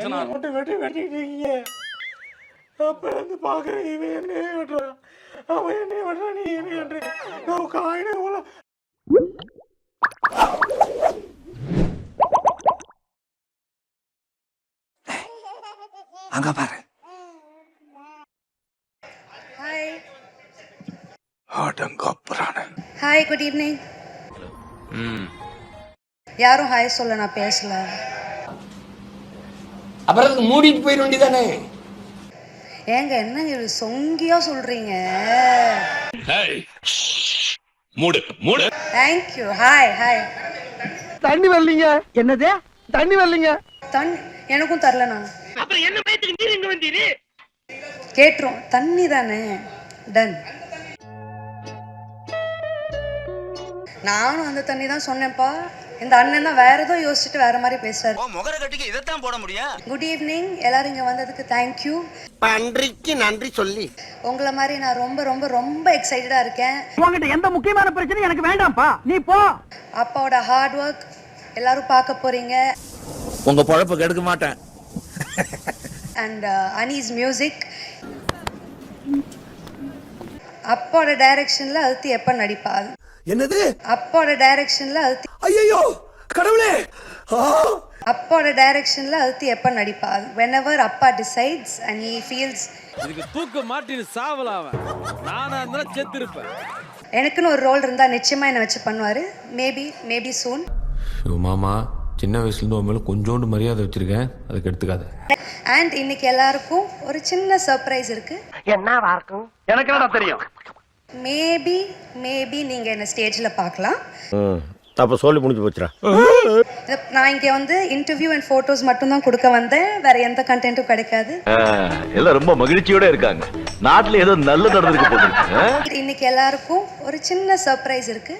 மட்டும் வெட்டிட்டு இருக்கீங்க. அப்ப இருந்து பாக்குறேன், இவன் என்ன வெட்டுறான், அவன் என்ன வெட்டுறான், நீ என்ன வெட்டுற, நான் காயினே போல. அங்க பாரு. ஹாய். ஆடங்கப்பறானே. Hi, good evening. யாரும் ஹாய் சொல்ல, நான் பேசல. அப்புறம் மூடிட்டு போயிட வேண்டியதானே. ஏங்க என்னங்க இது சொங்கியா சொல்றீங்க? மூடு மூடு. தேங்க்யூ. Hi hi. தண்ணி வரலீங்க. என்னது தண்ணி வரலீங்க? தண்ணி எனக்கும் தரல. நான் அப்புறம் என்ன பயத்துக்கு நீர் எங்க வந்தீரு? கேட்டுரும். தண்ணி தானே. டன். நானும் அந்த தண்ணி தான் சொன்னேன்ப்பா. இந்த அண்ணன் தான் வேற ஏதோ யோசிச்சுட்டு வேற மாதிரி பேசுறாரு. முகர கட்டிக்கு இதைத்தான் போட முடியும். Good evening. எல்லாரும் இங்க வந்ததுக்கு தேங்க்யூ. பன்றிக்கு நன்றி சொல்லி. உங்களை மாதிரி நான் ரொம்ப ரொம்ப ரொம்ப எக்ஸைட்டடா இருக்கேன். உங்ககிட்ட எந்த முக்கியமான பிரச்சனையும் எனக்கு வேண்டாம்ப்பா, நீ போ. அப்பாவோட ஹார்ட் ஒர்க் எல்லாரும் பார்க்க போறீங்க. உங்க பொழப்பு கெடுக்க மாட்டேன். And Anees music. அப்பாவோட டைரக்ஷன்ல அழுத்தி எப்ப நடிப்பா? என்னது? அப்பாவோட டைரக்ஷன்ல அழுத்தி. ஐயோ கடவுளே. அப்பாவோட டைரக்ஷன்ல அழுத்தி எப்ப நடிப்பா? whenever அப்பா decides and he feels. இதுக்கு தூக்க மாட்டின்னு சாவலாவ. நானா இருந்தா செத்து இருப்பேன். எனக்குன்னு ஒரு ரோல் இருந்தா நிச்சயமா என்ன வச்சு பண்ணுவாரு. மேபி சூன். மாமா சின்ன வயசுலேருந்து உன் மேலே கொஞ்சோண்டு மரியாதை வச்சிருக்கேன், அதுக்கு எடுத்துக்காத. அண்ட் இன்னைக்கு எல்லாருக்கும் ஒரு சின்ன சர்ப்ரைஸ் இருக்கு. என்னவா இருக்கும்? எனக்கு என்னடா தெரியும். மேபி நீங்க என்ன ஸ்டேஜ்ல பார்க்கலாம். தப்ப சொல்லி முடிஞ்சு போச்சுடா. நான் இங்க வந்து இன்டர்வியூ அண்ட் போட்டோஸ் மட்டும் தான் கொடுக்க வந்தேன். வேற எந்த கண்டென்ட்டும் கிடைக்காது. எல்லாம் ரொம்ப மகிழ்ச்சியோட இருக்காங்க. நாட்டுல ஏதோ நல்ல நடந்துருக்கு போகுது. இன்னைக்கு எல்லாருக்கும் ஒரு சின்ன சர்ப்ரைஸ் இருக்கு.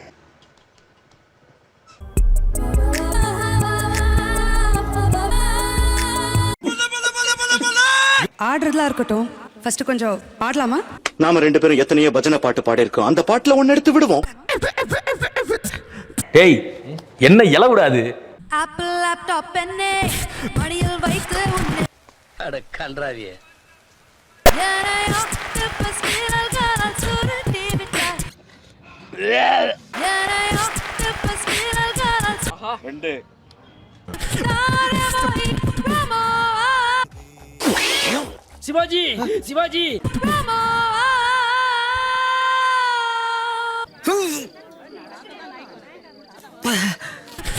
ஆர்டர்லாம் இருக்கட்டும். ஃபர்ஸ்ட் கொஞ்சம் பாடலாமா? நாம ரெண்டு பேரும் எத்தனையோ பஜனை பாட்டு பாடி இருக்கோம். அந்த பாட்டுல ஒன்னு எடுத்து விடுவோம். டேய் என்ன இல விடாது. ஆப்பிள் லேப்டாப் பெண்ணே மடியில் வைத்து உன்னை அட கன்றாவியே. யாரையோ தப்பஸ் கீழல்கால் சுருட்டி விட்டார். யாரையோ தப்பஸ் கீழல்கால் ரெண்டு தாரமோய் promo Sivaji Sivaji. Promo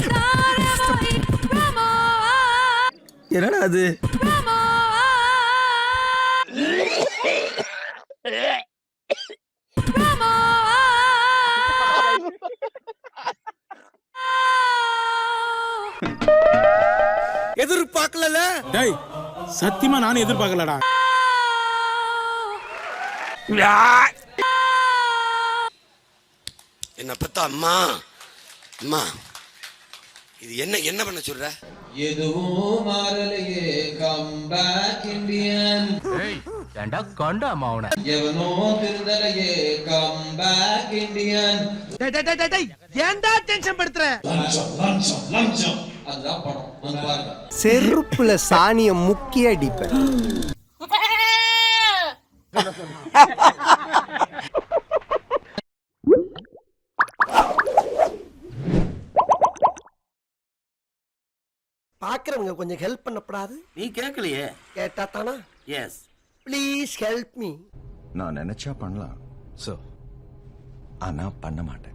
தாரமோய் promo என்னடா அது? பிரமோ பிரமோ எதிர்பார்க்கல. டேய் சத்தியமா நான் எதிர்பார்க்கலடா. என்ன பத்தா அம்மா அம்மா இது என்ன பண்ண சொல்ற? எதுவும் மாறலையே. Come back Indian. ஏண்டா கண்டா மாவன. எவனோ திருந்தலையே. Come back Indian. ஏன்டா டென்ஷன் படுத்துற? அதுதான் படம். வந்து பாருங்க. செருப்புல சாணிய முக்கிய அடிப்பேன். பாக்குறவங்க கொஞ்சம் ஹெல்ப் பண்ணப்படாது? நீ கேட்கலையே. கேட்டா தானா? Yes please help me. நான் நினைச்சா பண்ணலாம், ஆனா பண்ண மாட்டேன்.